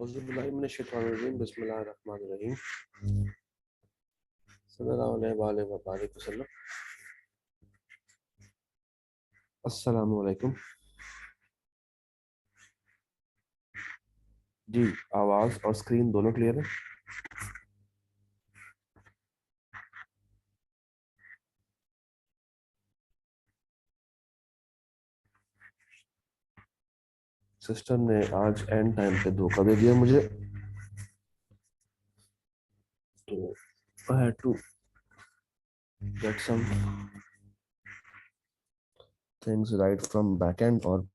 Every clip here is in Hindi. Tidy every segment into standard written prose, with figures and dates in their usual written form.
औज़ुबिल्लाहिमिनश्शैतानिर्रजीम बिस्मिल्लाहिर्रहमानिर्रहीम सल्लल्लाहु अलैहि वसल्लम। अस्सलामु अलैकुम। जी, आवाज़ और स्क्रीन दोनों क्लियर है? सिस्टम ने आज एंड टाइम पे धोखा दे दिया मुझे, तो I had to get some things right from back end और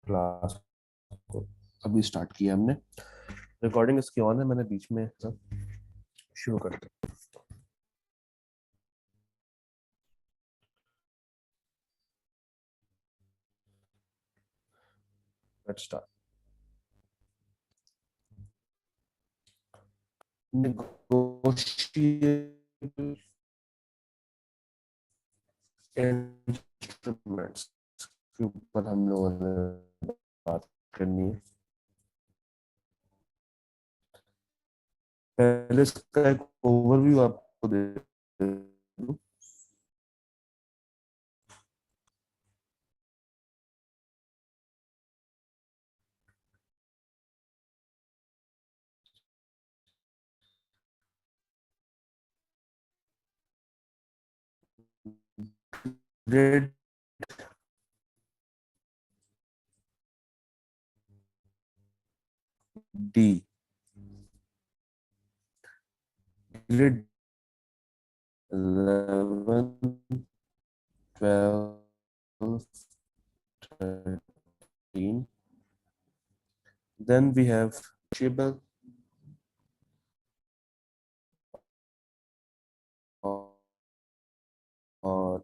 क्लास को अभी स्टार्ट किया हमने। रिकॉर्डिंग इसकी ऑन है, मैंने बीच में सब शुरू कर दिया। Let's start. नेगोशिएबल इंस्ट्रूमेंट्स के ऊपर हम लोगों ने बात करनी है। पहले इसका एक ओवरव्यू आपको दे दूं। Grade D, grade 11, 12, 13. Then we have negotiable और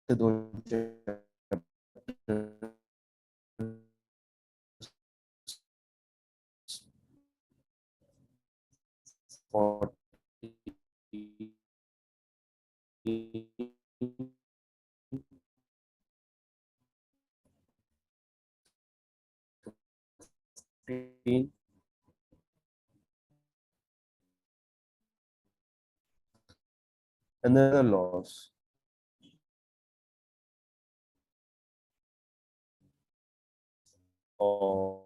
इसके दो another loss or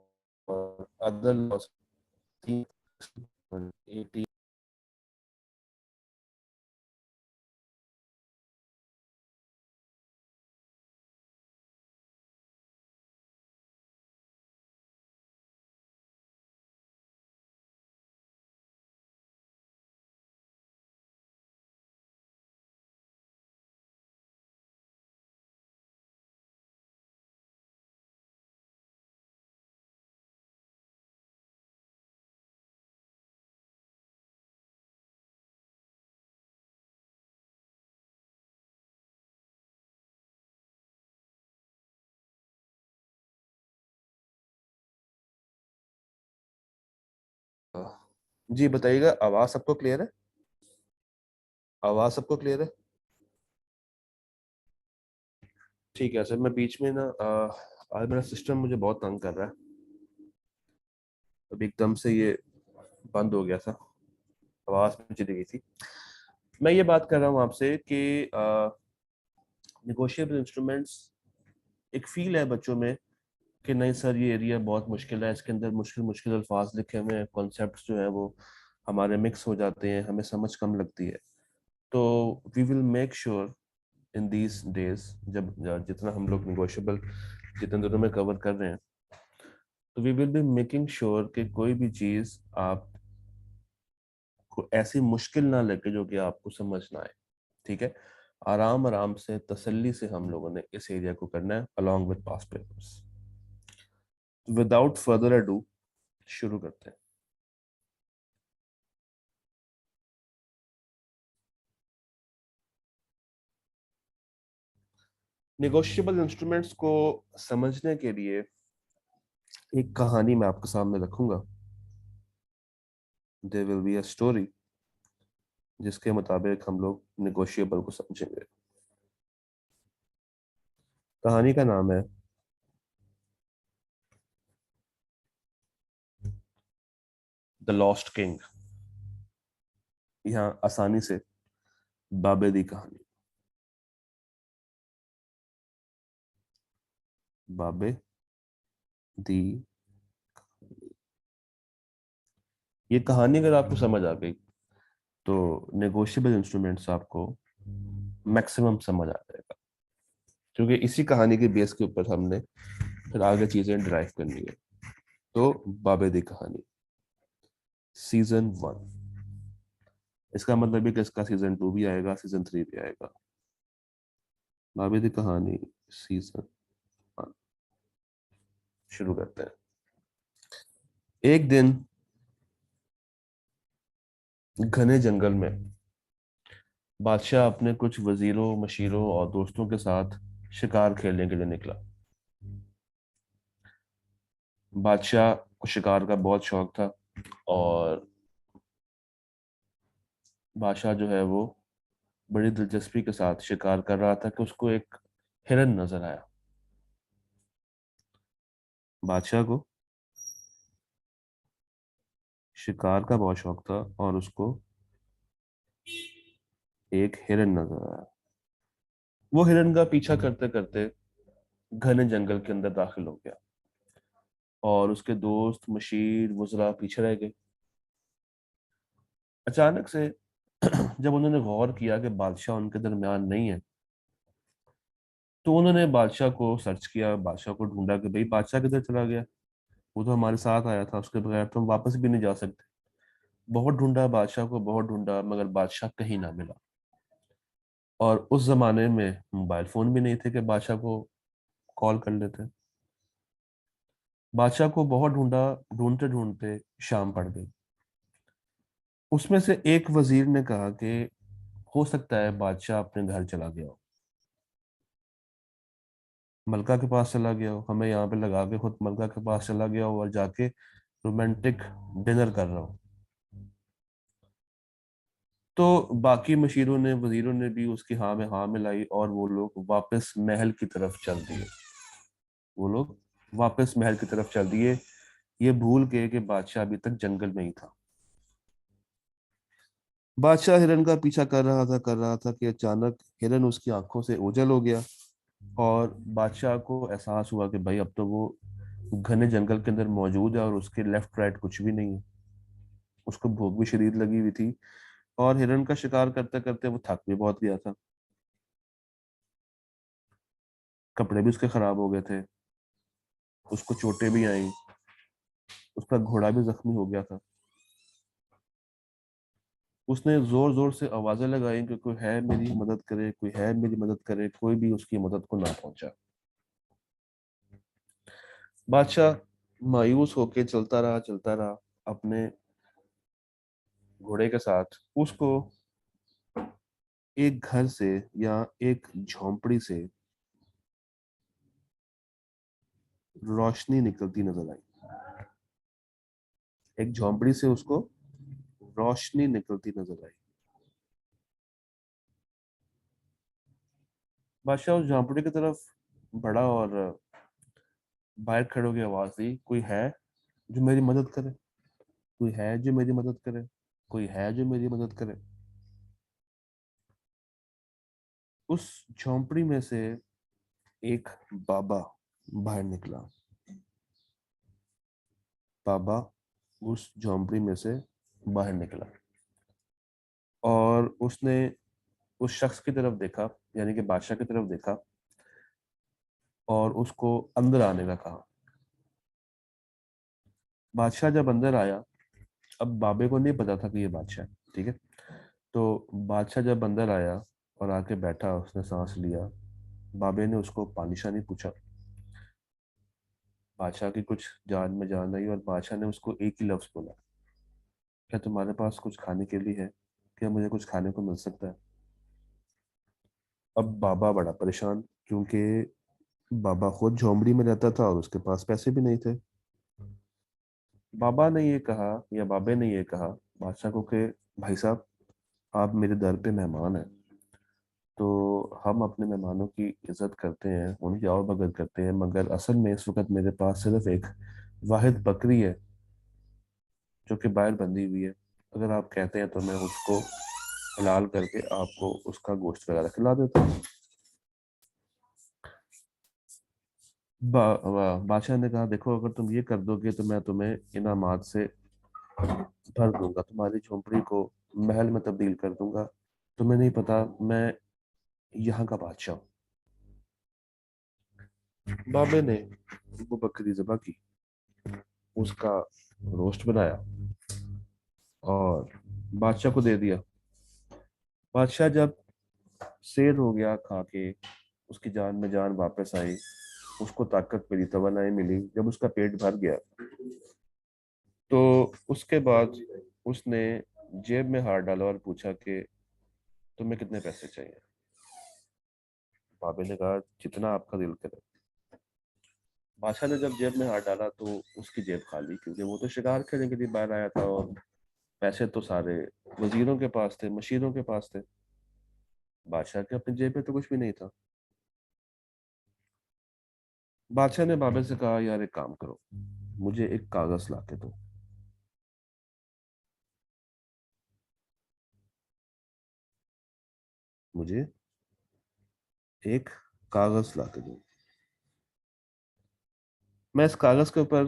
other loss 18. जी बताइएगा, आवाज सबको क्लियर है? आवाज सबको क्लियर है? ठीक है सर, मैं बीच में ना आज मेरा सिस्टम मुझे बहुत तंग कर रहा है। अभी एकदम से ये बंद हो गया था, आवाज में चली गई थी। मैं ये बात कर रहा हूँ आपसे कि निगोशिएबल इंस्ट्रूमेंट्स एक फील है बच्चों में कि नहीं सर ये एरिया बहुत मुश्किल है, इसके अंदर मुश्किल मुश्किल अल्फाज लिखे हुए हैं, कॉन्सेप्ट्स जो है वो हमारे मिक्स हो जाते हैं, हमें समझ कम लगती है। तो we will make sure in these days, जब जितना हम लोग निगोशिएबल जितने दिनों में कवर कर रहे हैं, तो we will be making sure कि कोई भी चीज आप को ऐसी मुश्किल ना लगे जो कि आपको समझ ना आए। ठीक है, आराम आराम से तसल्ली से हम लोगों ने इस एरिया को करना है along with past papers. Without further ado शुरू करते हैं। निगोशिएबल इंस्ट्रूमेंट्स को समझने के लिए एक कहानी मैं आपके सामने रखूंगा। There will be a story जिसके मुताबिक हम लोग निगोशिएबल को समझेंगे। कहानी का नाम है द लॉस्ट किंग। यहाँ आसानी से बाबे दी कहानी। बाबे दी। ये कहानी अगर आपको समझ आ गई तो नेगोशिएबल इंस्ट्रूमेंट्स आपको मैक्सिमम समझ आ जाएगा, क्योंकि इसी कहानी के बेस के ऊपर हमने फिर आगे चीजें ड्राइव करनी है। तो बाबे दी कहानी सीजन 1, इसका मतलब है कि इसका सीजन 2 भी आएगा, सीजन 3 भी आएगा। बाबे दी कहानी सीजन 1 शुरू करते हैं। एक दिन घने जंगल में बादशाह अपने कुछ वजीरों, मशीरों और दोस्तों के साथ शिकार खेलने के लिए निकला। बादशाह को शिकार का बहुत शौक था, और बादशाह जो है वो बड़ी दिलचस्पी के साथ शिकार कर रहा था कि उसको एक हिरन नजर आया। बादशाह को शिकार का बहुत शौक था और उसको एक हिरन नजर आया। वो हिरन का पीछा करते करते घने जंगल के अंदर दाखिल हो गया, और उसके दोस्त, मशीर, वज़रा पीछे रह गए। अचानक से जब उन्होंने गौर किया कि बादशाह उनके दरमियान नहीं है, तो उन्होंने बादशाह को सर्च किया, बादशाह को ढूंढा कि भाई बादशाह किधर चला गया। वो तो हमारे साथ आया था, उसके बगैर तो हम वापस भी नहीं जा सकते। बहुत ढूंढा बादशाह को, बहुत ढूंढा, मगर बादशाह कहीं ना मिला। और उस जमाने में मोबाइल फोन भी नहीं थे कि बादशाह को कॉल कर लेते। बादशाह को बहुत ढूंढा, ढूंढते ढूंढते शाम पड़ गई। उसमें से एक वजीर ने कहा कि हो सकता है बादशाह अपने घर चला गया हो, मलका के पास चला गया हो, हमें यहाँ पे लगा के खुद मलका के पास चला गया हो और जाके रोमांटिक डिनर कर रहा हो। तो बाकी मशीरों ने, वजीरों ने भी उसकी हाँ में हाँ मिलाई, और वो लोग वापस महल की तरफ चल दिए। वो लोग वापस महल की तरफ चल दिए, ये भूल के कि बादशाह अभी तक जंगल में ही था। बादशाह हिरन का पीछा कर रहा था कि अचानक हिरन उसकी आंखों से ओझल हो गया, और बादशाह को एहसास हुआ कि भाई अब तो वो घने जंगल के अंदर मौजूद है और उसके लेफ्ट राइट कुछ भी नहीं है। उसको भूख भी शदीद लगी हुई थी, और हिरन का शिकार करते करते वो थक भी बहुत गया था। कपड़े भी उसके खराब हो गए थे, उसको चोटें भी आई, उसका घोड़ा भी जख्मी हो गया था। उसने जोर जोर से आवाजें लगाई कि कोई है मेरी मदद करे, कोई है मेरी मदद करे, कोई भी उसकी मदद को ना पहुंचा। बादशाह मायूस होके चलता रहा अपने घोड़े के साथ। उसको एक घर से या एक झोंपड़ी से रोशनी निकलती नजर आई। एक झोंपड़ी से उसको रोशनी निकलती नजर आई। बादशाह उस झोंपड़ी की तरफ बढ़ा और बाहर खड़े होकर आवाज दी, कोई है जो मेरी मदद करे, कोई है जो मेरी मदद करे, कोई है जो मेरी मदद करे। उस झोंपड़ी में से एक बाबा बाहर निकला। बाबा उस झोंपड़ी में से बाहर निकला, और उसने उस शख्स की तरफ देखा, यानी कि बादशाह की तरफ देखा, और उसको अंदर आने का कहा। बादशाह जब अंदर आया, अब बाबे को नहीं पता था कि ये बादशाह है, ठीक है। तो बादशाह जब अंदर आया और आके बैठा, उसने सांस लिया। बाबे ने उसको पानी शानी पूछा। बादशाह की कुछ जान में जान आई, और बादशाह ने उसको एक ही लफ्ज बोला, क्या तुम्हारे पास कुछ खाने के लिए है? क्या मुझे कुछ खाने को मिल सकता है? अब बाबा बड़ा परेशान, क्योंकि बाबा खुद झोंपड़ी में रहता था और उसके पास पैसे भी नहीं थे। बाबा ने ये कहा, या बाबे ने ये कहा बादशाह को कि भाई साहब, आप मेरे दर पे मेहमान हैं, तो हम अपने मेहमानों की इज्जत करते हैं, उनकी आओ भगत करते हैं, मगर असल में इस वक्त मेरे पास सिर्फ एक वाहिद बकरी है जो कि बाहर बंधी हुई है। अगर आप कहते हैं तो मैं उसको हलाल करके आपको उसका गोश्त वगैरह खिला देता हूँ। बादशाह ने कहा, देखो अगर तुम ये कर दोगे तो मैं तुम्हें इनामात से भर दूंगा, तुम्हारी झोंपड़ी को महल में तब्दील कर दूंगा। तुम्हें नहीं पता मैं यहाँ का बादशाह हूँ। बाबे ने वो बकरी ज़िबा की, उसका रोस्ट बनाया और बादशाह को दे दिया। बादशाह जब शेर हो गया खा के, उसकी जान में जान वापस आई, उसको ताकत मिली, तवानाई मिली, जब उसका पेट भर गया तो उसके बाद उसने जेब में हाथ डाला और पूछा कि तुम्हें कितने पैसे चाहिए। बाबे ने कहा, जितना आपका दिल करे। बादशाह ने जब जेब में हाथ डाला तो उसकी जेब खाली, क्योंकि वो तो शिकार करने के लिए बाहर आया था और पैसे तो सारे वजीरों के पास थे, मशीरों के पास थे। बादशाह के अपनी जेब में तो कुछ भी नहीं था। बादशाह ने बाबे से कहा, यार एक काम करो, मुझे एक कागज ला के दो। मुझे एक कागज ला के दो, मैं इस कागज के ऊपर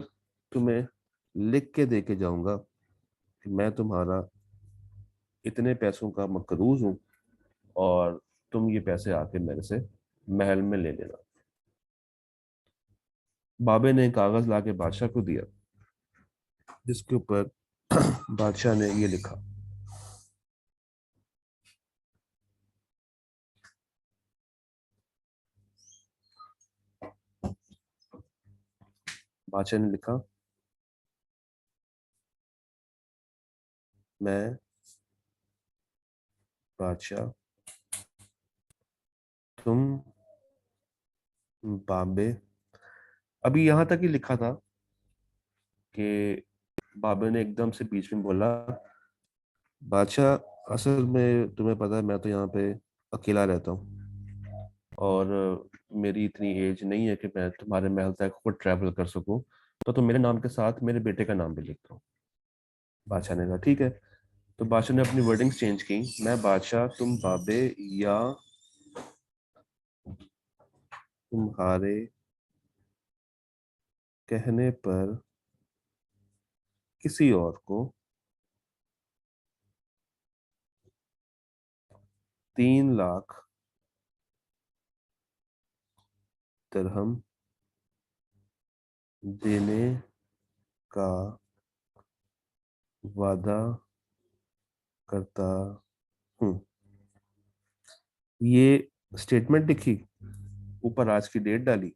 तुम्हें लिख के दे के जाऊंगा कि मैं तुम्हारा इतने पैसों का मकरूज हूँ और तुम ये पैसे आके मेरे से महल में ले लेना। बाबे ने कागज ला के बादशाह को दिया, जिसके ऊपर बादशाह ने ये लिखा। बादशाह ने लिखा, मैं बादशाह, तुम बाबे। अभी यहां तक ही लिखा था कि बाबे ने एकदम से बीच में बोला, बादशाह, असल में तुम्हें पता है मैं तो यहाँ पे अकेला रहता हूँ और मेरी इतनी एज नहीं है कि मैं तुम्हारे महल तक खुद ट्रैवल कर सकूं, तो तुम मेरे नाम के साथ मेरे बेटे का नाम भी लिख दो। बादशाह ने कहा ठीक है। तो बादशाह ने अपनी वर्डिंग्स चेंज की, मैं बादशाह, तुम बाबे, या तुम्हारे कहने पर किसी और को 3 लाख दिरहम देने का वादा करता हूँ। ये स्टेटमेंट लिखी, ऊपर आज की डेट डाली,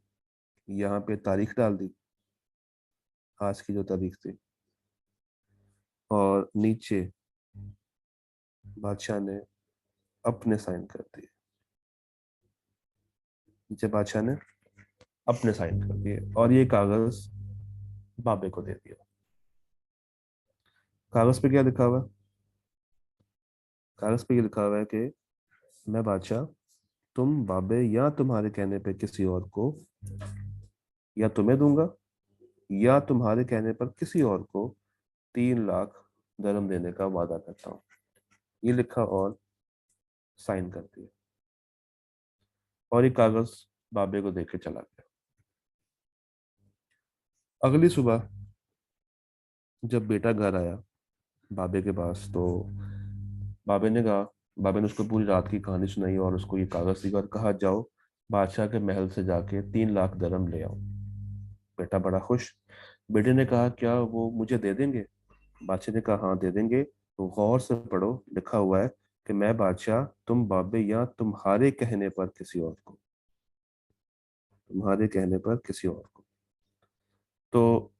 यहाँ पे तारीख डाल दी, आज की जो तारीख थी, और नीचे बादशाह ने अपने साइन कर दिए। नीचे बादशाह ने अपने साइन कर दिए और ये कागज बाबे को दे दिया। कागज पे क्या लिखा हुआ है? कागज पे ये लिखा हुआ है कि मैं बादशाह, तुम बाबे या तुम्हारे कहने पे किसी और को या तुम्हें दूंगा या तुम्हारे कहने पर किसी और को 3 लाख दरम देने का वादा करता हूँ। ये लिखा और साइन कर दिया और ये कागज बाबे को देके चला गया। अगली सुबह जब बेटा घर आया बाबे के पास, तो बाबे ने कहा, बाबे ने उसको पूरी रात की कहानी सुनाई और उसको ये कागज दिया और कहा, जाओ बादशाह के महल से जाके 3 लाख दरम ले आओ। बेटा बड़ा खुश। बेटे ने कहा, क्या वो मुझे दे देंगे? बादशाह ने कहा, हाँ दे देंगे। तो गौर से पढ़ो, लिखा हुआ है कि मैं बादशाह, तुम बाबे या तुम्हारे कहने पर किसी और को, तुम्हारे कहने पर किसी और को। तो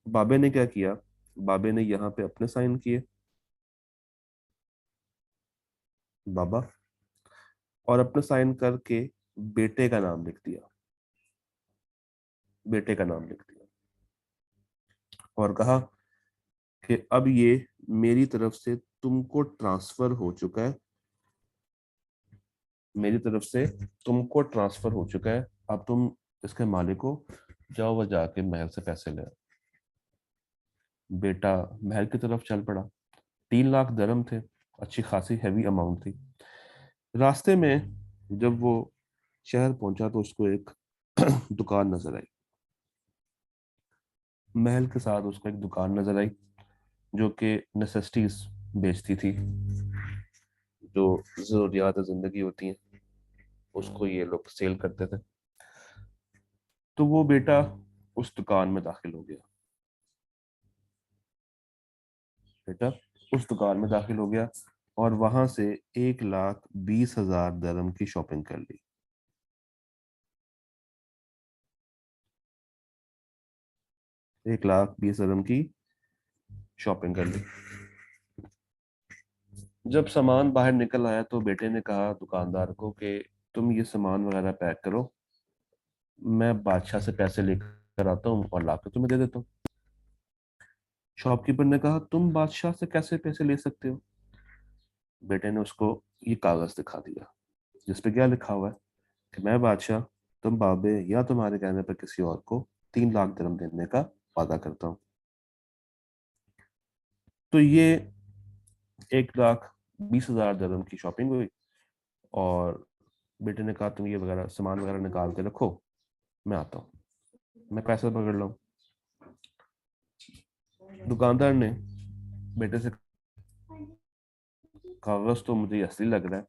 बाबे ने क्या किया, बाबे ने यहाँ पे अपने साइन किए, बाबा, और अपने साइन करके बेटे का नाम लिख दिया, बेटे का नाम लिख दिया और कहा कि अब ये मेरी तरफ से तुमको ट्रांसफर हो चुका है, मेरी तरफ से तुमको ट्रांसफर हो चुका है, अब तुम इसके मालिक हो, जाओ वह जाके महल से पैसे ले आओ। बेटा महल की तरफ चल पड़ा। 3 लाख दरम थे, अच्छी खासी हैवी अमाउंट थी। रास्ते में जब वो शहर पहुंचा तो उसको एक दुकान नजर आई। महल के साथ उसको एक दुकान नजर आई जो कि नेसेसिटीज बेचती थी, जो जरूरियात जिंदगी होती हैं उसको ये लोग सेल करते थे। तो वो बेटा उस दुकान में दाखिल हो गया। बेटा उस दुकान में दाखिल हो गया और वहां से 1,20,000 दरम की शॉपिंग कर ली। 1,20,000 की शॉपिंग कर ली। जब सामान बाहर निकल आया तो बेटे ने कहा दुकानदार को कि तुम ये सामान वगैरह पैक करो, मैं बादशाह से पैसे लेकर आता हूँ और लाकर तुम्हें दे देता हूँ। शॉपकीपर ने कहा तुम बादशाह से कैसे पैसे ले सकते हो? बेटे ने उसको ये कागज दिखा दिया जिसपे क्या लिखा हुआ है कि मैं बादशाह, तुम बाबे या तुम्हारे कहने पर किसी और को 3 लाख दिरहम देने का वादा करता हूँ। तो ये 1,20,000 दिरहम की शॉपिंग हुई और बेटे ने कहा तुम ये वगैरह सामान वगैरह निकाल के रखो, मैं आता हूँ, मैं पैसे पकड़ लाऊं। दुकानदार ने बेटे से, कागज तो मुझे असली लग रहा है,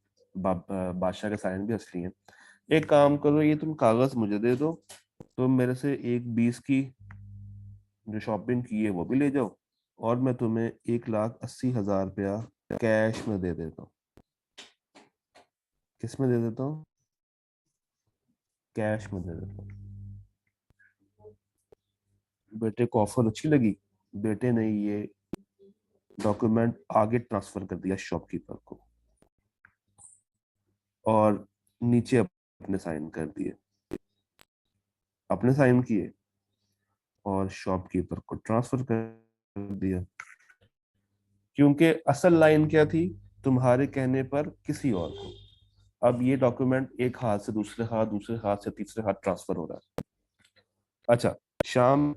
बादशाह के साइन भी असली हैं, एक काम करो ये तुम कागज मुझे दे दो, तुम मेरे से 1,20 की जो शॉपिंग की है वो भी ले जाओ और मैं तुम्हें 1,80,000 रुपया कैश में दे देता हूँ। किस में दे देता हूँ? कैश में दे देता हूँ। बेटे को ऑफर अच्छी लगी। बेटे ने ये डॉक्यूमेंट आगे ट्रांसफर कर दिया शॉपकीपर को और नीचे अपने साइन कर दिए। अपने साइन किए और शॉपकीपर को ट्रांसफर कर दिया, क्योंकि असल लाइन क्या थी, तुम्हारे कहने पर किसी और को। अब ये डॉक्यूमेंट एक हाथ से दूसरे हाथ, दूसरे हाथ से तीसरे हाथ ट्रांसफर हो रहा है। अच्छा, शाम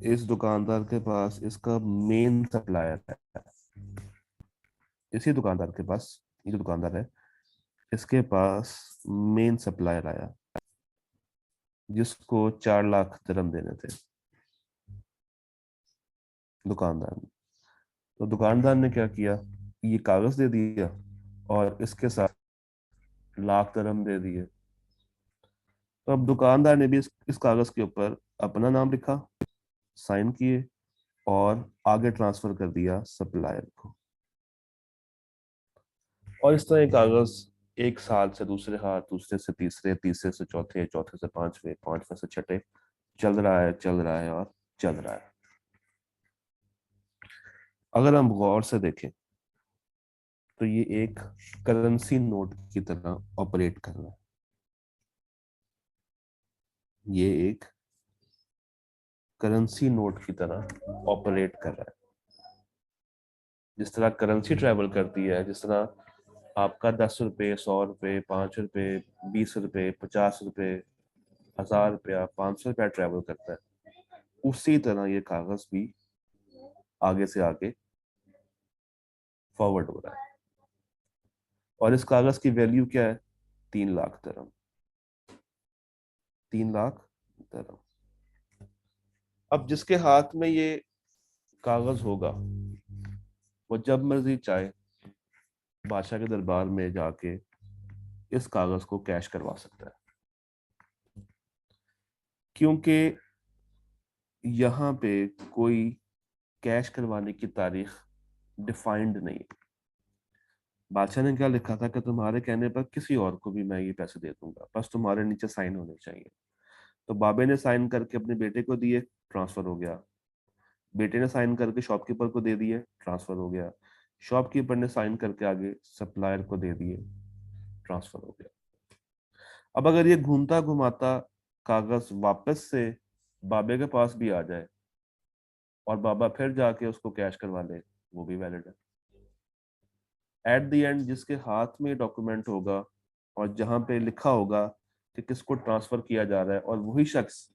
इस दुकानदार के पास इसका मेन सप्लायर है। इसी दुकानदार के पास, ये जो दुकानदार है इसके पास मेन सप्लायर आया जिसको 4 लाख दिरहम देने थे दुकानदार ने। तो दुकानदार ने क्या किया, ये कागज दे दिया और इसके साथ लाख दिरहम दे दिए। तो अब दुकानदार ने भी इस कागज के ऊपर अपना नाम लिखा, साइन किए और आगे ट्रांसफर कर दिया सप्लायर को। और इस तरह ये कागज एक साल से दूसरे हाथ, दूसरे से तीसरे, तीसरे से चौथे, चौथे से पांचवे, पांचवे से छठे चल रहा है, चल रहा है और चल रहा है। अगर हम गौर से देखें तो ये एक करेंसी नोट की तरह ऑपरेट कर रहा है। ये एक करेंसी नोट की तरह ऑपरेट कर रहा है। जिस तरह करेंसी ट्रेवल करती है, जिस तरह आपका 10 रुपये, 100 रुपये, 5 रुपये, 20 रुपये, 50 रुपये, 1,000 रुपया, 500 रुपया ट्रेवल करता है, उसी तरह ये कागज भी आगे से आगे फॉरवर्ड हो रहा है। और इस कागज की वैल्यू क्या है? 3 लाख दिरहम। 3 लाख दिरहम। अब जिसके हाथ में ये कागज होगा वो जब मर्जी चाहे बादशाह के दरबार में जाके इस कागज को कैश करवा सकता है, क्योंकि यहाँ पे कोई कैश करवाने की तारीख डिफाइंड नहीं है। बादशाह ने क्या लिखा था कि तुम्हारे कहने पर किसी और को भी मैं ये पैसे दे दूंगा, बस तुम्हारे नीचे साइन होने चाहिए। तो बाबे ने साइन करके अपने बेटे को दिए, ट्रांसफर हो गया। बेटे ने साइन करके शॉपकीपर को दे दिए, ट्रांसफर हो गया। शॉपकीपर ने साइन करके आगे सप्लायर को दे दिए, ट्रांसफर हो गया। अब अगर ये घूमता घुमाता कागज वापस से बाबे के पास भी आ जाए और बाबा फिर जाके उसको कैश करवा ले, वो भी वैलिड है। एट द एंड जिसके हाथ में डॉक्यूमेंट होगा और जहां पे लिखा होगा कि किसको ट्रांसफर किया जा रहा है, और वही शख्स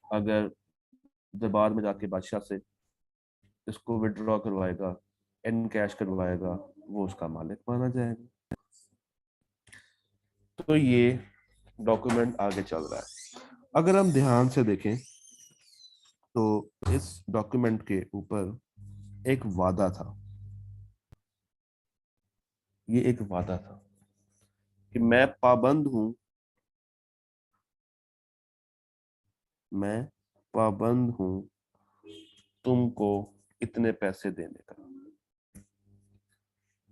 अगर दरबार में जाके बादशाह से इसको विड्रॉ करवाएगा, इन कैश करवाएगा, वो उसका मालिक माना जाएगा। तो ये डॉक्यूमेंट आगे चल रहा है। अगर हम ध्यान से देखें तो इस डॉक्यूमेंट के ऊपर एक वादा था। ये एक वादा था कि मैं पाबंद हूं तुमको इतने पैसे देने का।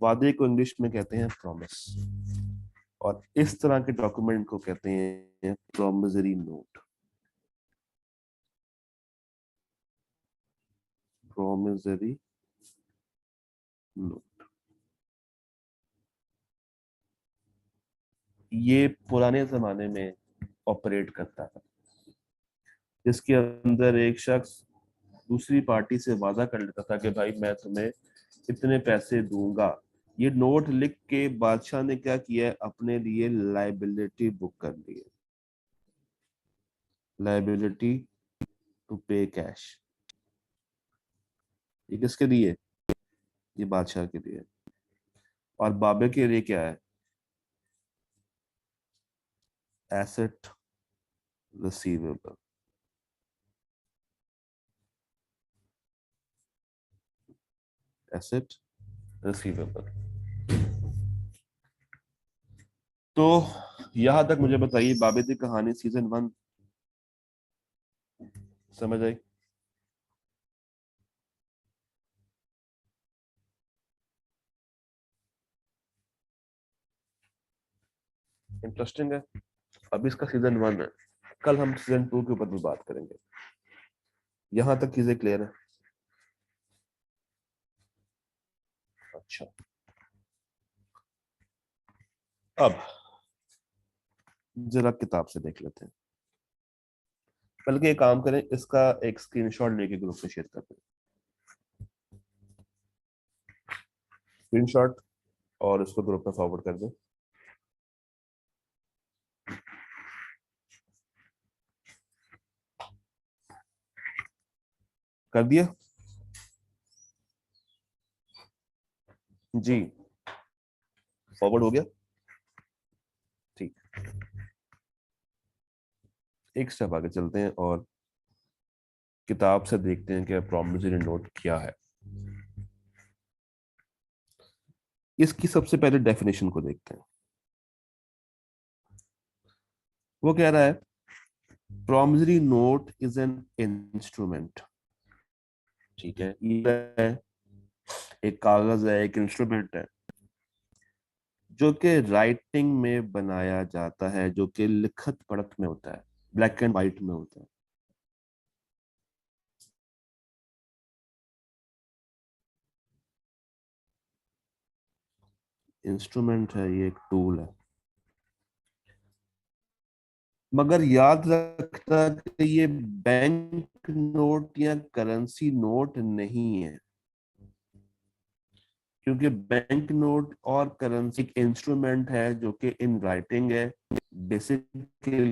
वादे को इंग्लिश में कहते हैं प्रॉमिस, और इस तरह के डॉक्यूमेंट को कहते हैं प्रॉमिसरी नोट। प्रॉमिसरी नोट ये पुराने जमाने में ऑपरेट करता था, जिसके अंदर एक शख्स दूसरी पार्टी से वादा कर लेता था कि भाई मैं तुम्हें इतने पैसे दूंगा। ये नोट लिख के बादशाह ने क्या किया है, अपने लिए लाइबिलिटी बुक कर ली है। लाइबिलिटी टू पे कैश। ये किसके लिए? ये बादशाह के लिए। और बाबे के लिए क्या है? Asset receivable. Asset receivable. तो यहां तक मुझे बताइए, बाबे दी कहानी सीजन 1 समझ आई? इंटरेस्टिंग है। अभी इसका सीजन 1 है, कल हम सीजन 2 के ऊपर भी बात करेंगे। यहां तक चीजें क्लियर है? अच्छा, अब जरा किताब से देख लेते हैं। बल्कि एक काम करें, इसका एक स्क्रीनशॉट लेके ग्रुप में शेयर करते हैं। स्क्रीनशॉट और इसको ग्रुप में फॉरवर्ड कर दें। कर दिया जी? फॉरवर्ड हो गया? ठीक। एक स्टेप आगे चलते हैं और किताब से देखते हैं कि प्रॉमिसरी नोट क्या है। इसकी सबसे पहले डेफिनेशन को देखते हैं। वो कह रहा है promissory note is an instrument. ठीक है, ये है, एक कागज है, एक इंस्ट्रूमेंट है जो कि राइटिंग में बनाया जाता है, जो कि लिखत पढ़त में होता है, ब्लैक एंड व्हाइट में होता है। इंस्ट्रूमेंट है, ये एक टूल है। मगर याद रखना कि ये बैंक नोट या करेंसी नोट नहीं है, क्योंकि बैंक नोट और करेंसी एक इंस्ट्रूमेंट है जो कि इन राइटिंग है। बेसिकली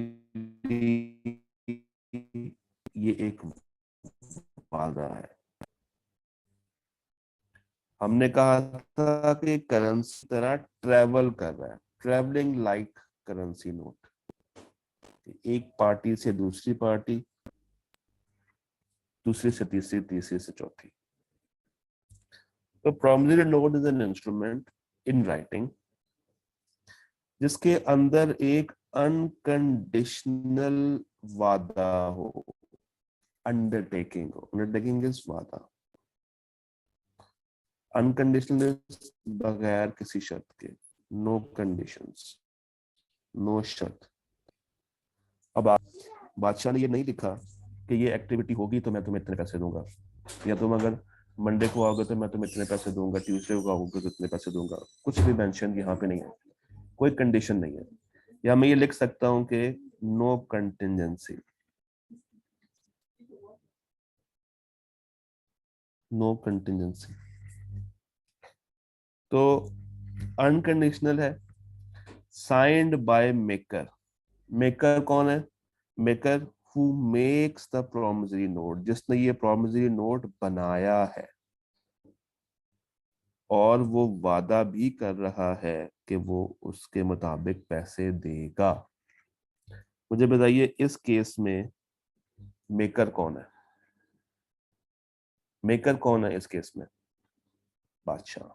ये एक वादा है। हमने कहा था कि करेंसी तरह ट्रेवल कर रहा है, ट्रेवलिंग लाइक करेंसी नोट, एक पार्टी से दूसरी पार्टी, दूसरी से तीसरी, तीसरी से चौथी। तो promissory note is an instrument in writing जिसके अंदर एक अनकंडीशनल वादा हो। अंडरटेकिंग हो। अंडरटेकिंग इज वादा। अनकंडीशनल बगैर किसी शर्त के। नो कंडीशंस, नो शर्त। अब बादशाह ने ये नहीं लिखा कि ये एक्टिविटी होगी तो मैं तुम्हें इतने पैसे दूंगा, या तुम अगर मंडे को आओगे तो मैं तुम्हें इतने पैसे दूंगा, ट्यूसडे को आओगे तो इतने पैसे दूंगा। कुछ भी मेंशन यहाँ पे नहीं है, कोई कंडीशन नहीं है। या मैं ये लिख सकता हूँ कि नो कंटिजेंसी। No contingency. तो अनकंडीशनल है, साइंड बाय मेकर। मेकर कौन है? Maker who makes the promissory note, जिसने ये प्रॉमिसरी नोट बनाया है और वो वादा भी कर रहा है कि वो उसके मुताबिक पैसे देगा। मुझे बताइए इस केस में मेकर कौन है? मेकर कौन है इस केस में? बादशाह।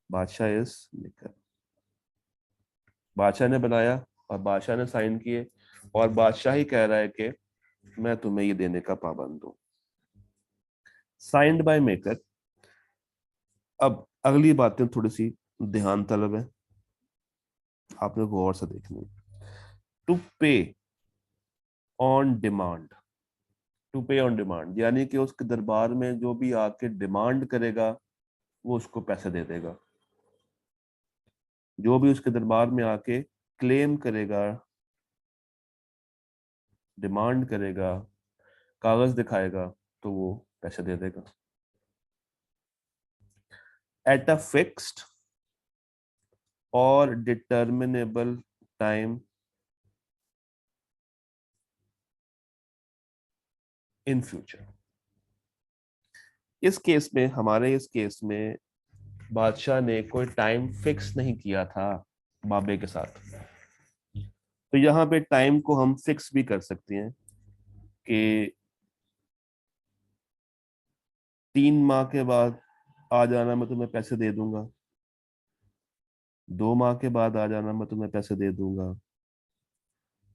बादशाह इज मेकर। बादशाह ने बनाया और बादशाह ने साइन किए, और बादशाह ही कह रहा है कि मैं तुम्हें ये देने का पाबंद हूं। Signed by maker. अब अगली बातें थोड़ी सी ध्यान तलब है, आपने गौर से देखनी है। टू पे ऑन डिमांड। टू पे ऑन डिमांड यानी कि उसके दरबार में जो भी आके डिमांड करेगा वो उसको पैसे दे देगा। जो भी उसके दरबार में आके क्लेम करेगा, डिमांड करेगा, कागज दिखाएगा, तो वो पैसे दे देगा। एट अ फिक्स्ड और डिटर्मिनेबल टाइम इन फ्यूचर। इस केस में, हमारे इस केस में, बादशाह ने कोई टाइम फिक्स नहीं किया था बाबे के साथ। तो यहाँ पे टाइम को हम फिक्स भी कर सकते हैं कि 3 माह के बाद आ जाना, मैं तुम्हें पैसे दे दूंगा। 2 माह के बाद आ जाना, मैं तुम्हें पैसे दे दूंगा।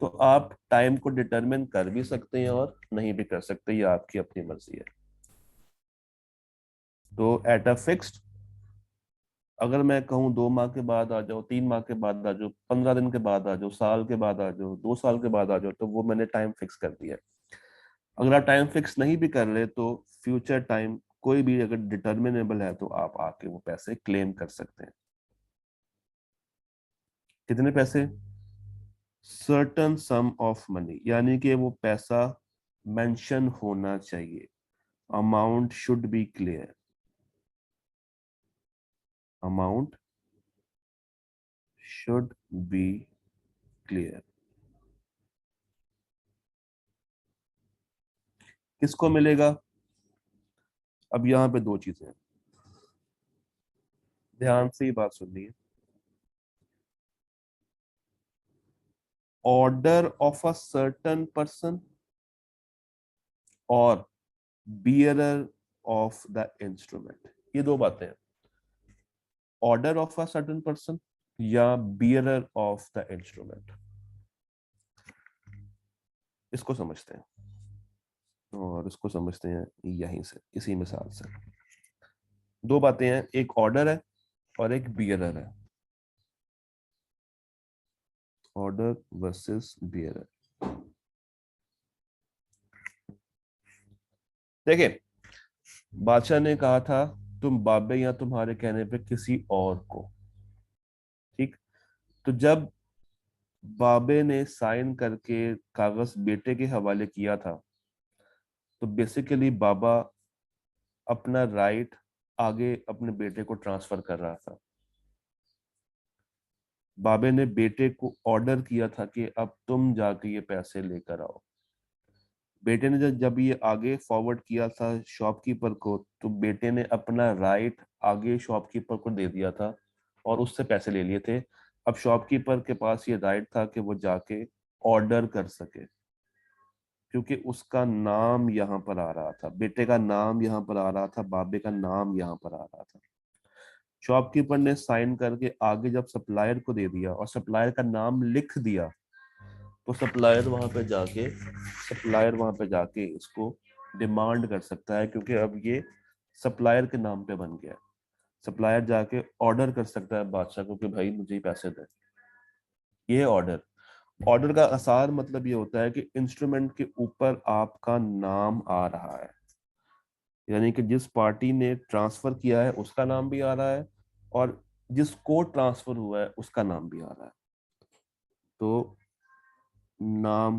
तो आप टाइम को डिटरमिन कर भी सकते हैं और नहीं भी कर सकते, ये आपकी अपनी मर्जी है। तो एट अ फिक्स्ड, अगर मैं कहूँ 2 माह के बाद आ जाओ, 3 माह के बाद आ जाओ, 15 दिन के बाद आ जाओ, साल के बाद आ जाओ, 2 साल के बाद आ जाओ, तो वो मैंने टाइम फिक्स कर दिया है। अगर आप टाइम फिक्स नहीं भी कर रहे तो फ्यूचर टाइम कोई भी अगर डिटर्मिनेबल है तो आप आके वो पैसे क्लेम कर सकते हैं। कितने पैसे? सर्टन सम ऑफ मनी, यानी कि वो पैसा मेंशन होना चाहिए। Amount should be clear. Amount should be clear. किसको मिलेगा? अब यहाँ पे दो चीजें हैं, ध्यान से ही बात सुननी है। Order of a certain person और बियरर ऑफ द इंस्ट्रूमेंट, ये दो बातें हैं। Order of a certain person या बियरर ऑफ द इंस्ट्रूमेंट, इसको समझते हैं। और इसको समझते हैं यहीं से, इसी मिसाल से। दो बातें हैं, एक ऑर्डर है और एक बियरर है। Order versus bearer. देखिए, बादशाह ने कहा था तुम बाबे या तुम्हारे कहने पे किसी और को, ठीक। तो जब बाबे ने साइन करके कागज बेटे के हवाले किया था, तो बेसिकली बाबा अपना राइट आगे अपने बेटे को ट्रांसफर कर रहा था। बाबे ने बेटे को ऑर्डर किया था कि अब तुम जाके ये पैसे लेकर आओ। बेटे ने जब ये आगे फॉरवर्ड किया था शॉपकीपर को, तो बेटे ने अपना राइट आगे शॉपकीपर को दे दिया था और उससे पैसे ले लिए थे। अब शॉपकीपर के पास ये राइट था कि वो जाके ऑर्डर कर सके, क्योंकि उसका नाम यहाँ पर आ रहा था, बेटे का नाम यहाँ पर आ रहा था, बाबे का नाम यहाँ पर आ रहा था। शॉपकीपर ने साइन करके आगे जब सप्लायर को दे दिया और सप्लायर का नाम लिख दिया, तो सप्लायर वहां पे जाके इसको डिमांड कर सकता है, क्योंकि अब ये सप्लायर के नाम पे बन गया है। सप्लायर जाके ऑर्डर कर सकता है बादशाह को कि भाई मुझे ही पैसे दे। ये ऑर्डर। ऑर्डर का आसार मतलब ये होता है कि इंस्ट्रूमेंट के ऊपर आपका नाम आ रहा है, यानी कि जिस पार्टी ने ट्रांसफर किया है उसका नाम भी आ रहा है और जिसको ट्रांसफर हुआ है उसका नाम भी आ रहा है। तो नाम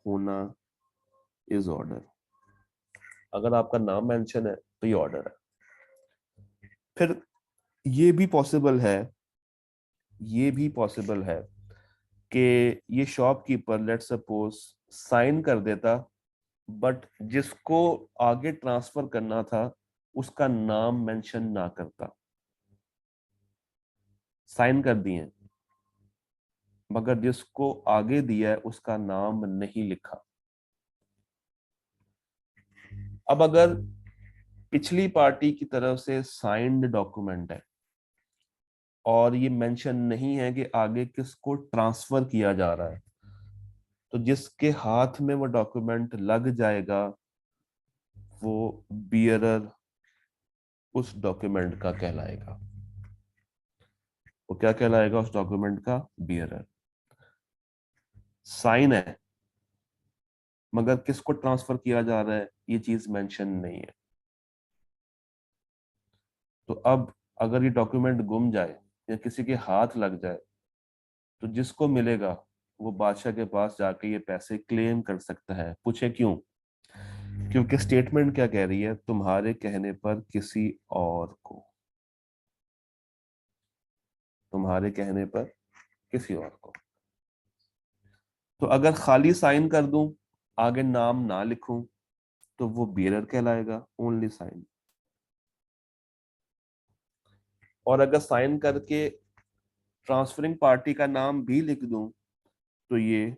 होना इज ऑर्डर। अगर आपका नाम मेंशन है तो ये ऑर्डर है। फिर ये भी पॉसिबल है ये भी पॉसिबल है कि ये शॉपकीपर लेट्स सपोज साइन कर देता, बट जिसको आगे ट्रांसफर करना था उसका नाम मेंशन ना करता। साइन कर दिए मगर जिसको आगे दिया है उसका नाम नहीं लिखा। अब अगर पिछली पार्टी की तरफ से साइंड डॉक्यूमेंट है और ये मेंशन नहीं है कि आगे किसको ट्रांसफर किया जा रहा है, तो जिसके हाथ में वो डॉक्यूमेंट लग जाएगा वो बियरर उस डॉक्यूमेंट का कहलाएगा। वो क्या कहलाएगा उस डॉक्यूमेंट का? बियरर। साइन है मगर किसको ट्रांसफर किया जा रहा है ये चीज मेंशन नहीं है। तो अब अगर ये डॉक्यूमेंट गुम जाए या किसी के हाथ लग जाए तो जिसको मिलेगा वो बादशाह के पास जाके ये पैसे क्लेम कर सकता है। पूछे क्यों? क्योंकि स्टेटमेंट क्या कह रही है? तुम्हारे कहने पर किसी और को, तुम्हारे कहने पर किसी और को। तो अगर खाली साइन कर दूं, आगे नाम ना लिखूं, तो वो बियरर कहलाएगा, ओनली साइन। और अगर साइन करके ट्रांसफरिंग पार्टी का नाम भी लिख दूं तो ये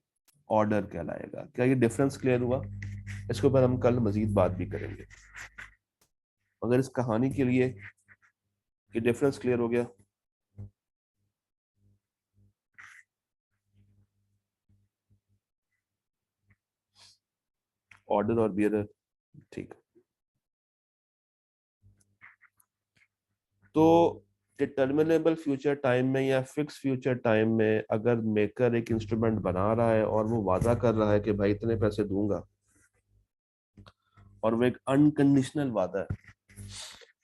ऑर्डर कहलाएगा। क्या ये डिफरेंस क्लियर हुआ? इसके ऊपर हम कल मजीद बात भी करेंगे। अगर इस कहानी के लिए ये डिफरेंस क्लियर हो गया? ऑर्डर और बियरर, ठीक। तो डिटर्मिनेबल फ्यूचर टाइम में या फिक्स फ्यूचर टाइम में अगर मेकर एक इंस्ट्रूमेंट बना रहा है और वो वादा कर रहा है कि भाई इतने पैसे दूंगा, और वो एक अनकंडीशनल वादा है,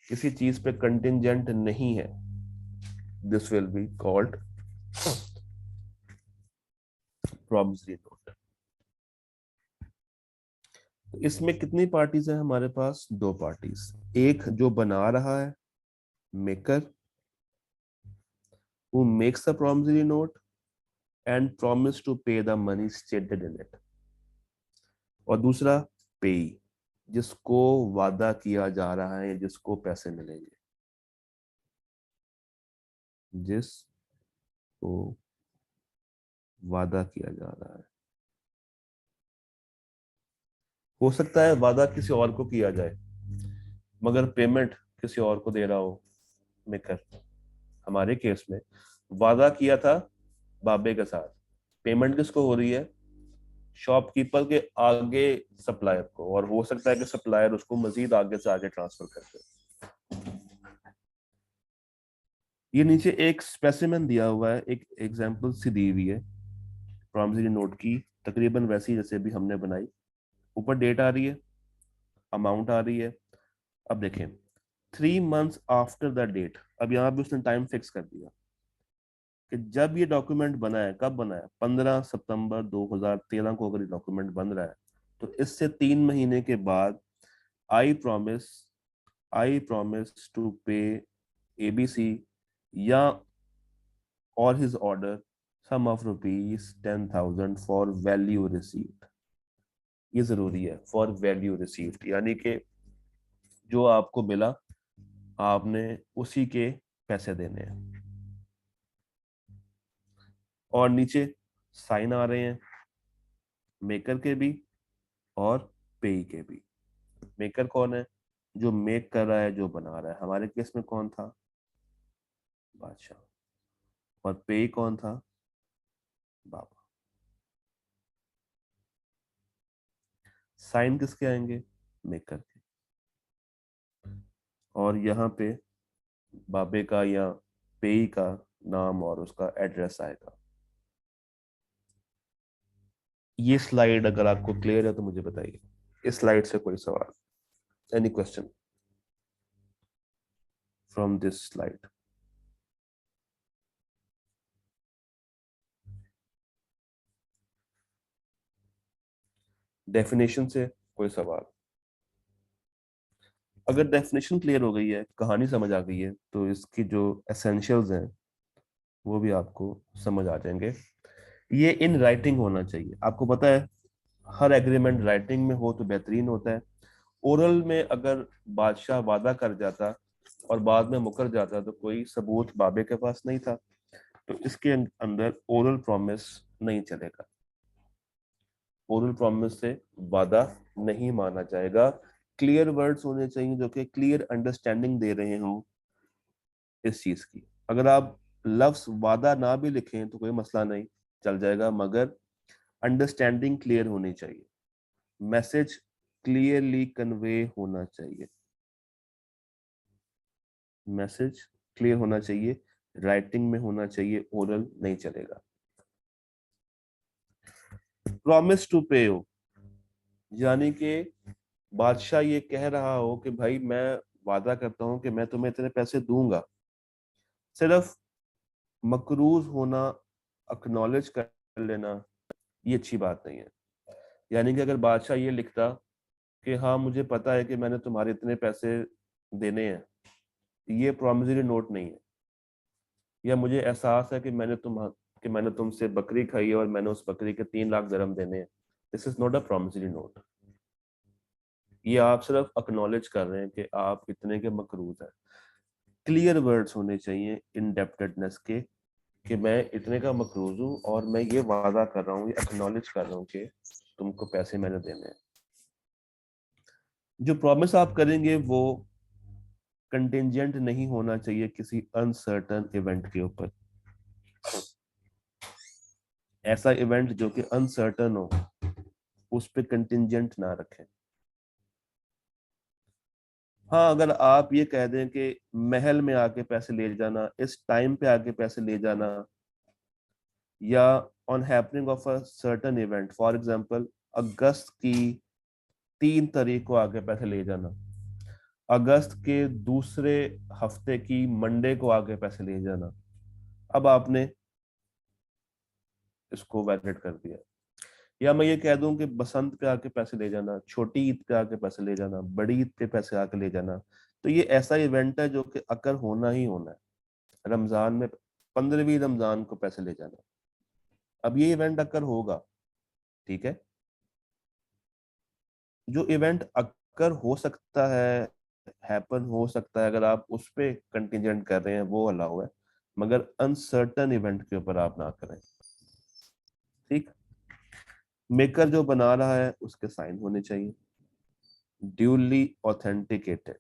किसी चीज पे कंटिंजेंट नहीं है, this will be called promissory note. तो इसमें कितनी पार्टीज है हमारे पास? दो पार्टीज। एक जो बना रहा है, maker, who makes the promissory note and promise to pay the money stated in it, और दूसरा पेई, जिसको वादा किया जा रहा है, जिसको पैसे मिलेंगे, जिसको वादा किया जा रहा है। हो सकता है वादा किसी और को किया जाए मगर पेमेंट किसी और को दे रहा हो मेकर। हमारे केस में वादा किया था बाबे के साथ, पेमेंट किसको हो रही है? शॉपकीपर के आगे सप्लायर को, और हो सकता है कि सप्लायर उसको मजीद आगे से आगे ट्रांसफर कर दे। ये नीचे एक स्पेसिमेन दिया हुआ है, एक एग्जांपल सी दी हुई है प्रॉमिसरी नोट की, तकरीबन वैसी जैसे भी हमने बनाई। ऊपर डेट आ रही है, अमाउंट आ रही है। अब देखें, 3 months आफ्टर द डेट, अब यहाँ भी उसने टाइम फिक्स कर दिया कि जब ये डॉक्यूमेंट बना है, कब बना है? 15 सितंबर 2013 को अगर ये डॉक्यूमेंट बन रहा है तो इससे 3 महीने के बाद I promise I promise to pay ABC या और his order sum of ₹10,000 for value received. ये जरूरी है, फॉर वैल्यू रिसीव्ड, यानी कि जो आपको मिला आपने उसी के पैसे देने हैं। और नीचे साइन आ रहे हैं, मेकर के भी और पेई के भी। मेकर कौन है? जो मेक कर रहा है, जो बना रहा है। हमारे केस में कौन था? बादशाह। और पेई कौन था? बाबा। साइन किसके आएंगे? मेकर के। और यहाँ पे बाबे का या पेई का नाम और उसका एड्रेस आएगा। ये स्लाइड अगर आपको क्लियर है तो मुझे बताइए, इस स्लाइड से कोई सवाल? Any question from this slide? Definition से कोई सवाल? अगर डेफिनेशन क्लियर हो गई है, कहानी समझ आ गई है, तो इसकी जो एसेंशियल्स हैं वो भी आपको समझ आ जाएंगे। ये इन राइटिंग होना चाहिए। आपको पता है हर एग्रीमेंट राइटिंग में हो तो बेहतरीन होता है। ओरल में अगर बादशाह वादा कर जाता और बाद में मुकर जाता तो कोई सबूत बाबे के पास नहीं था, तो इसके अंदर ओरल प्रॉमिस नहीं चलेगा। ओरल प्रॉमिस से वादा नहीं माना जाएगा। क्लियर वर्ड्स होने चाहिए जो कि क्लियर अंडरस्टैंडिंग दे रहे हो इस चीज की। अगर आप लफ्ज वादा ना भी लिखें तो कोई मसला नहीं, चल जाएगा, मगर अंडरस्टैंडिंग क्लियर होनी चाहिए, मैसेज क्लियरली कन्वे होना चाहिए, मैसेज क्लियर होना चाहिए, राइटिंग में होना चाहिए, ओरल नहीं चलेगा। प्रॉमिस टू पे हो, यानी कि बादशाह ये कह रहा हो कि भाई मैं वादा करता हूं कि मैं तुम्हें इतने पैसे दूंगा। सिर्फ मकरूज होना, अक्नॉलेज कर लेना, ये अच्छी बात नहीं है। यानी कि अगर बादशाह ये लिखता कि हाँ मुझे पता है कि मैंने तुम्हारे इतने पैसे देने हैं, ये प्रॉमिसरी नोट नहीं है। या मुझे एहसास है कि मैंने तुमसे बकरी खाई है और मैंने उस बकरी के 3 लाख दरम देने हैं। This is not a promissory note. ये आप सिर्फ अक्नॉलेज कर रहे हैं कि आप इतने के मकरूज हैं। क्लियर वर्ड्स होने चाहिए इनडेप्टेडनेस के, कि मैं इतने का मकरूज हूँ और मैं ये वादा कर रहा हूँ, ये अक्नॉलेज कर रहा हूँ कि तुमको पैसे मैंने देने हैं। जो प्रॉमिस आप करेंगे वो कंटिजेंट नहीं होना चाहिए किसी अनसर्टन इवेंट के ऊपर। ऐसा इवेंट जो कि अनसर्टन हो उस पे कंटिजेंट ना रखें। हाँ, अगर आप ये कह दें कि महल में आके पैसे ले जाना, इस टाइम पे आके पैसे ले जाना, या on happening of a certain event, for example अगस्त की 3 तारीख को आके पैसे ले जाना, अगस्त के दूसरे हफ्ते की मंडे को आके पैसे ले जाना, अब आपने इसको वैलिडेट कर दिया। या मैं ये कह दूं कि बसंत पे आके पैसे ले जाना, छोटी ईद पे आके पैसे ले जाना, बड़ी ईद पे पैसे आके ले जाना, तो ये ऐसा इवेंट है जो कि अकर होना ही होना है। रमजान में 15वीं रमजान को पैसे ले जाना, अब ये इवेंट अकर होगा, ठीक है। जो इवेंट अकर हो सकता है, हैपन हो सकता है, अगर आप उस पे कंटिजेंट कर रहे हैं वो अलाउ है, मगर अनसर्टन इवेंट के ऊपर आप ना करें, ठीक। मेकर जो बना रहा है उसके साइन होने चाहिए, ड्यूली ऑथेंटिकेटेड।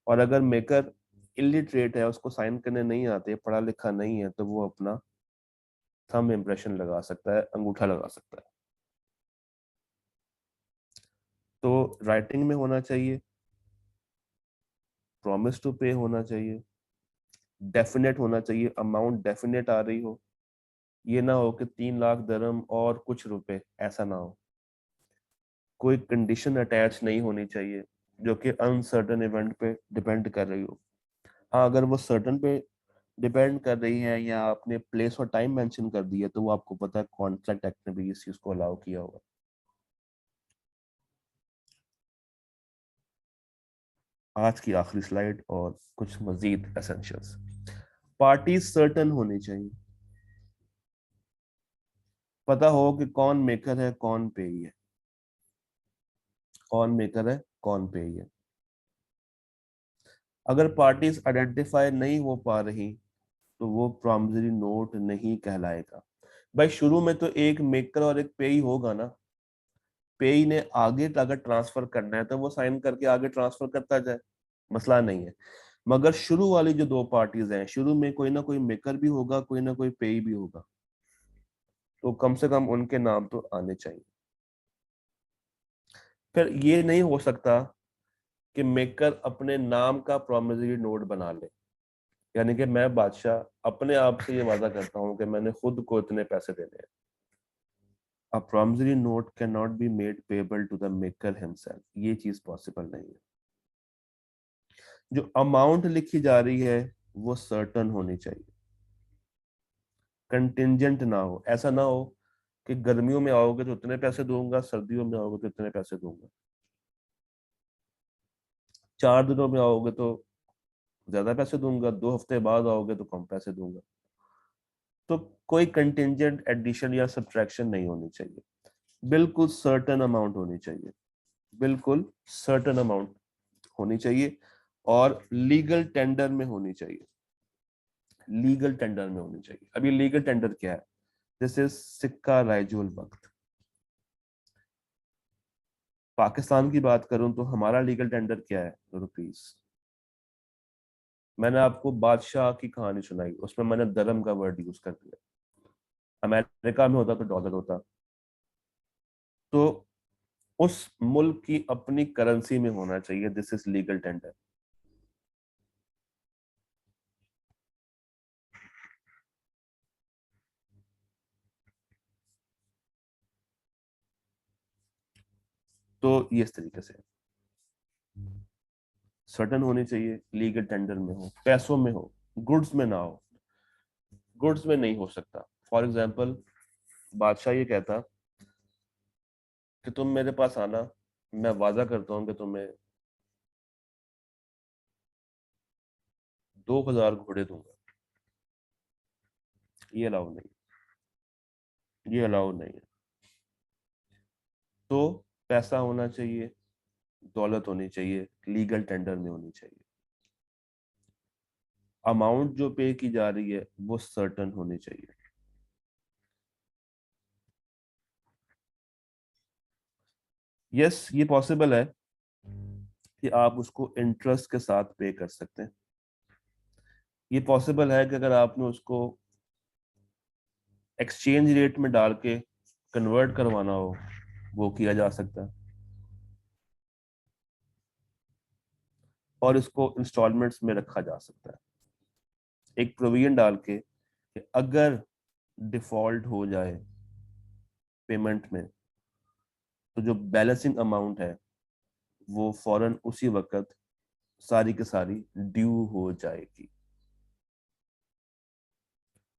और अगर मेकर इलिटरेट है, उसको साइन करने नहीं आते, पढ़ा लिखा नहीं है, तो वो अपना थंब इम्प्रेशन लगा सकता है, अंगूठा लगा सकता है। तो राइटिंग में होना चाहिए, प्रॉमिस टू पे होना चाहिए, डेफिनेट होना चाहिए, अमाउंट डेफिनेट आ रही हो। ये ना हो कि 3 लाख दरम और कुछ रुपए, ऐसा ना हो। कोई कंडीशन अटैच नहीं होनी चाहिए जो कि अनसर्टन इवेंट पे डिपेंड कर रही हो। हाँ, अगर वो सर्टन पे डिपेंड कर रही है या आपने प्लेस और टाइम मेंशन कर दिया, तो वो आपको पता है कॉन्ट्रैक्ट एक्ट ने भी इस चीज को अलाउ किया हुआ। आज की आखिरी स्लाइड और कुछ मजीद एसेंशियल्स। पार्टी सर्टन होनी चाहिए, पता हो कि कौन मेकर है कौन पेई है, कौन मेकर है कौन पेई है। अगर पार्टीज आइडेंटिफाई नहीं हो पा रही तो वो प्रॉमिसरी नोट नहीं कहलाएगा। भाई शुरू में तो एक मेकर और एक पेई होगा ना, पेई ने आगे अगर ट्रांसफर करना है तो वो साइन करके आगे ट्रांसफर करता जाए, मसला नहीं है। मगर शुरू वाली जो 2 पार्टीज हैं, शुरू में कोई ना कोई मेकर भी होगा, कोई ना कोई पेई भी होगा, तो कम से कम उनके नाम तो आने चाहिए। फिर ये नहीं हो सकता कि मेकर अपने नाम का प्रॉमिसरी नोट बना ले। यानी कि मैं बादशाह अपने आप से ये वादा करता हूँ कि मैंने खुद को इतने पैसे देने हैं। A promissory note cannot be made payable to the maker himself, ये चीज पॉसिबल नहीं है। जो अमाउंट लिखी जा रही है वो सर्टन होनी चाहिए, कंटिजेंट ना हो। ऐसा ना हो कि गर्मियों में आओगे तो इतने पैसे दूंगा, सर्दियों में आओगे तो इतने पैसे दूंगा, 4 दिनों में आओगे तो ज्यादा पैसे दूंगा, 2 हफ्ते बाद आओगे तो कम पैसे दूंगा। तो कोई कंटिंजेंट एडिशन या सब्ट्रैक्शन नहीं होनी चाहिए, बिल्कुल सर्टेन अमाउंट होनी चाहिए, बिल्कुल सर्टेन अमाउंट होनी चाहिए, और लीगल टेंडर में होनी चाहिए, लीगल टेंडर में होनी चाहिए। अब ये लीगल टेंडर क्या है? दिस इज सिक्का राइजुल वक्त। पाकिस्तान की बात करूं तो हमारा लीगल टेंडर क्या है? रुपीस। मैंने आपको बादशाह की कहानी सुनाई, उसमें मैंने दरम का वर्ड यूज कर दिया। अमेरिका में होता तो डॉलर होता। तो उस मुल्क की अपनी करेंसी में होना चाहिए, दिस इज लीगल टेंडर। तो ये इस तरीके से सर्टन होनी चाहिए, लीगल टेंडर में हो, पैसों में हो, गुड्स में ना हो। गुड्स में नहीं हो सकता। फॉर एग्जाम्पल, बादशाह ये कहता कि तुम मेरे पास आना, मैं वादा करता हूँ कि तुम्हें 2,000 घोड़े दूंगा। ये अलाउ नहीं, ये अलाउ नहीं है। तो पैसा होना चाहिए, दौलत होनी चाहिए, लीगल टेंडर में होनी चाहिए। अमाउंट जो पे की जा रही है वो सर्टन होनी चाहिए। यस, ये पॉसिबल है कि आप उसको इंटरेस्ट के साथ पे कर सकते हैं। ये पॉसिबल है कि अगर आपने उसको एक्सचेंज रेट में डाल के कन्वर्ट करवाना हो, वो किया जा सकता है। और इसको इंस्टॉलमेंट्स में रखा जा सकता है, एक प्रोविजन डाल के कि अगर डिफॉल्ट हो जाए पेमेंट में, तो जो बैलेंसिंग अमाउंट है वो फौरन उसी वक्त सारी की सारी ड्यू हो जाएगी।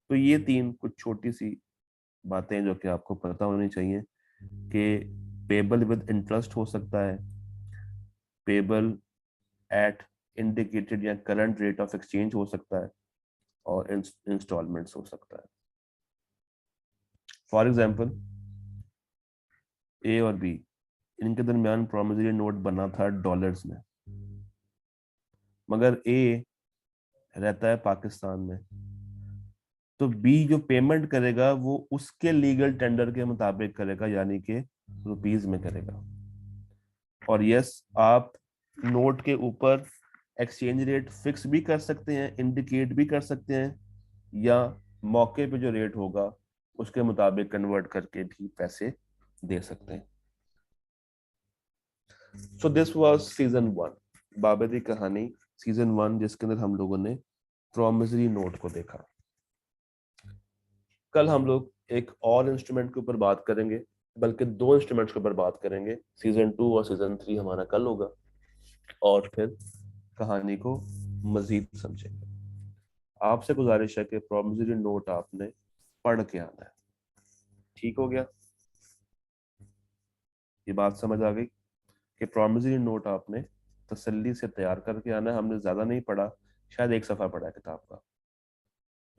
तो ये तीन कुछ छोटी सी बातें जो कि आपको पता होनी चाहिए कि पेबल विद इंटरेस्ट हो सकता है, पेबल एट इंडिकेटेड या करंट रेट ऑफ एक्सचेंज हो सकता है, और इंस्टॉलमेंट्स हो सकता है। फॉर एग्जाम्पल, ए और बी, इनके दरमियान प्रोमिसरी नोट बना था डॉलर्स में, मगर ए रहता है पाकिस्तान में। तो बी जो पेमेंट करेगा वो उसके लीगल टेंडर के मुताबिक करेगा, यानी कि रुपीस में करेगा। और यस, आप नोट के ऊपर एक्सचेंज रेट फिक्स भी कर सकते हैं, इंडिकेट भी कर सकते हैं, या मौके पे जो रेट होगा उसके मुताबिक कन्वर्ट करके भी पैसे दे सकते हैं। So this was season 1, Babur की कहानी सीजन 1, जिसके अंदर हम लोगों ने प्रॉमिसरी नोट को देखा। कल हम लोग एक और इंस्ट्रूमेंट के ऊपर बात करेंगे, बल्कि दो इंस्ट्रूमेंट्स के ऊपर बात करेंगे। सीजन 2 और सीजन 3 हमारा कल होगा, और फिर कहानी को मजीद समझेंगे। आपसे गुजारिश है कि प्रॉमिसरी नोट आपने पढ़ के आना है। ठीक हो गया? ये बात समझ आ गई कि प्रॉमिसरी नोट आपने तसल्ली से तैयार करके आना है। हमने ज्यादा नहीं पढ़ा, शायद एक सफा पढ़ा है किताब का,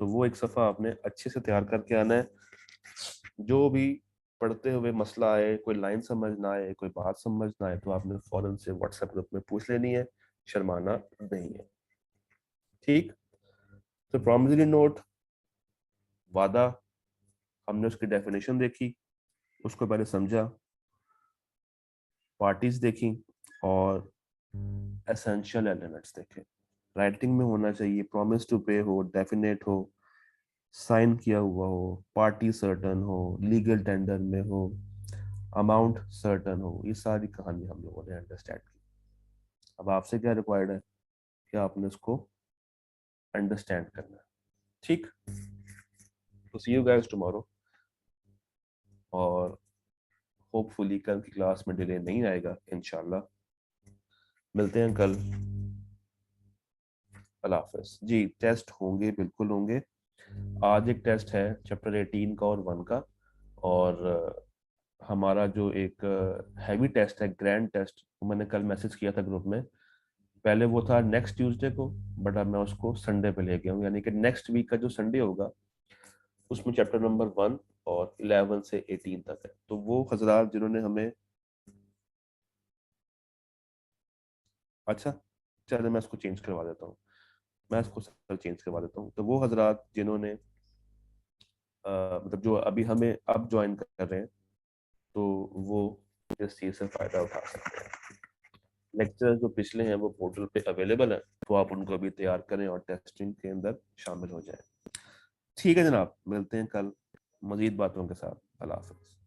तो वो एक सफा आपने अच्छे से तैयार करके आना है। जो भी पढ़ते हुए मसला आए, कोई लाइन समझ ना आए, कोई बात समझ ना आए, तो आपने फौरन से व्हाट्सएप ग्रुप में पूछ लेनी है, शर्माना नहीं है। ठीक? तो प्रॉमिसरी नोट, वादा, हमने उसकी डेफिनेशन देखी, उसको पहले समझा, पार्टीज देखी, और एसेंशियल एलिमेंट्स देखे। राइटिंग में होना चाहिए, प्रॉमिस टू पे हो, डेफिनेट हो, साइन किया हुआ हो, पार्टी सर्टन हो, लीगल टेंडर में हो, अमाउंट सर्टन हो। ये सारी कहानी हम लोगों ने अंडरस्टैंड की। अब आपसे क्या रिक्वायर्ड है कि आपने उसको अंडरस्टैंड करना है। ठीक? तो सी यू गाइस टुमारो, और होपफुली कल की क्लास में डिले नहीं आएगा इंशाल्लाह। मिलते हैं कल। अल्लाह हाफिज जी। टेस्ट होंगे, बिल्कुल होंगे। आज एक टेस्ट है चैप्टर 18 का और 1 का, और हमारा जो एक हैवी टेस्ट है, ग्रैंड टेस्ट, मैंने कल मैसेज किया था ग्रुप में, पहले वो था नेक्स्ट ट्यूसडे को, बट अब मैं उसको संडे पे ले गया हूँ, यानी कि नेक्स्ट वीक का जो संडे होगा उसमें चैप्टर नंबर 1 और 11 से 18 तक है। तो वो हजरात जिन्होंने हमें, अच्छा चलो मैं इसको चेंज करवा देता हूँ, मैं इसको सर चेंज करवा देता हूँ। तो वो हजरात जिन्होंने मतलब जो अभी हमें अब ज्वाइन कर रहे हैं, तो वो इस चीज़ से फायदा उठा सकते हैं। लेक्चर जो पिछले हैं वो पोर्टल पे अवेलेबल है, तो आप उनको अभी तैयार करें और टेस्टिंग के अंदर शामिल हो जाएं। ठीक है जनाब, मिलते हैं कल मजीद बातों के साथ। अल्लाह हाफ़िज़।